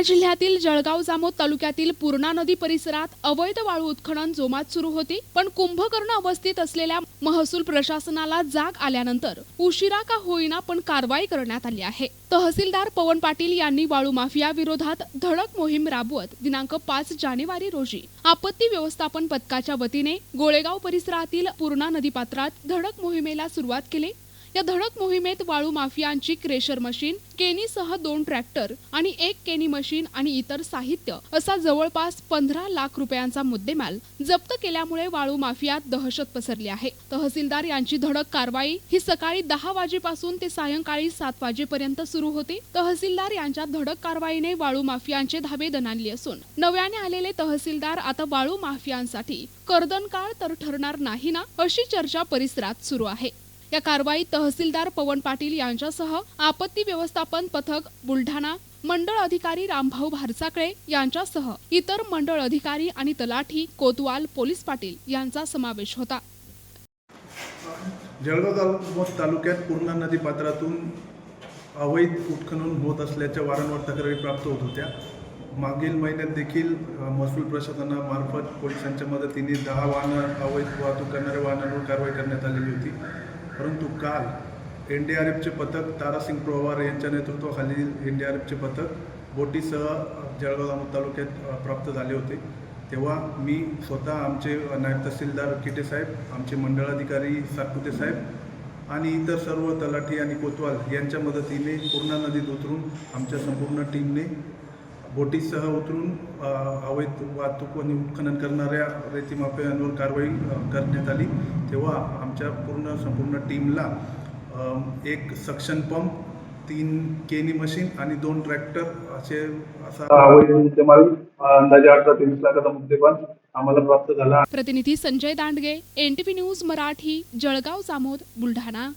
जिल्ह्यातील जळगाव जामोद तालुक्यातील पूर्णा नदी परिसरात अवैध वाळू उत्खनन जोमात सुरू होती, पण कुंभकर्ण अवस्थेत असलेल्या महसूल प्रशासनाला जाग आल्यानंतर उशिरा का होईना पण कारवाई करण्यात आली आहे। तहसीलदार पवन पाटील यांनी वाळू माफिया विरोधात धडक मोहीम राबवत दिनांक 5 जानेवारी रोजी आपत्ती व्यवस्थापन पथकाच्या वतीने गोळेगाव परिसरातील पूर्णा नदीपात्रात धडक मोहिमेला सुरुवात केली। या धडक मोहिमेत वाळू माफियांची क्रेशर मशीन, केनीसह 2 ट्रॅक्टर आणि 1 केनी मशीन आणि इतर साहित्य असा जवळपास 15 लाख रुपयांचा मुद्देमाल जप्त केल्यामुळे वाळू माफियात दहशत पसरली आहे। तहसीलदार यांची धडक कारवाई ही सकाळी 10 वाजेपासून ते सायंकाळी 7 वाजेपर्यंत सुरू होती। तहसीलदार यांच्या धडक कारवाईने वाळू माफियांचे धाबे दणाणले असून नव्याने आलेले तहसीलदार आता वाळू माफियांसाठी कर्दनकाळ तर ठरणार नाही ना, अशी चर्चा परिसरात सुरू आहे। या कारवाईत तहसीलदार पवन पाटील यांच्यासह आपत्ती व्यवस्थापन पथक बुलढाणा, मंडळ अधिकारी रामभाऊ भारसाकळे यांच्यासह इतर मंडळ अधिकारी आणि तलाठी, कोतवाल, पोलीस पाटील यांचा समावेश होता। जळगाव तालुक्यात पूर्णा नदी पात्रातून अवैध उत्खनन होत असल्याच्या वारंवार तक्रारी प्राप्त होत होत्या। मागील महिन्यात देखील महसूल प्रशासनामार्फत पोलिसांच्या मदतीने 10 अवैध वाहतूक करणाऱ्या वाहनांवर कारवाई करण्यात आलेली होती। परंतु काल NDRFचे पथक तारासिंग पवार यांच्या नेतृत्वाखालील NDRFचे पथक बोटीसह जळगाव जामोद तालुक्यात प्राप्त झाले होते। तेव्हा मी स्वतः आमचे नायब तहसीलदार किटे साहेब, आमचे मंडळ अधिकारी सातपुते साहेब आणि इतर सर्व तलाठी आणि कोतवाल यांच्या मदतीने पूर्णा नदीत उतरून आमच्या संपूर्ण टीमने बोटीसह उतरून अवैध वाहतूक आणि उत्खनन करणाऱ्या रेती माफियांवर कारवाई करण्यात आली। तेव्हा आमच्या संपूर्ण टीमला 1 सक्शन पंप, 3 केनी मशीन आणि 2 ट्रॅक्टर असा अवैध मुद्देमाल अंदाजे 18 ते 20 लाखाचा मुद्देमाल आम्हाला प्राप्त झाला। प्रतिनिधी संजय दांडगे, NTV न्यूज मराठी, जळगाव जामोद, बुलढाणा।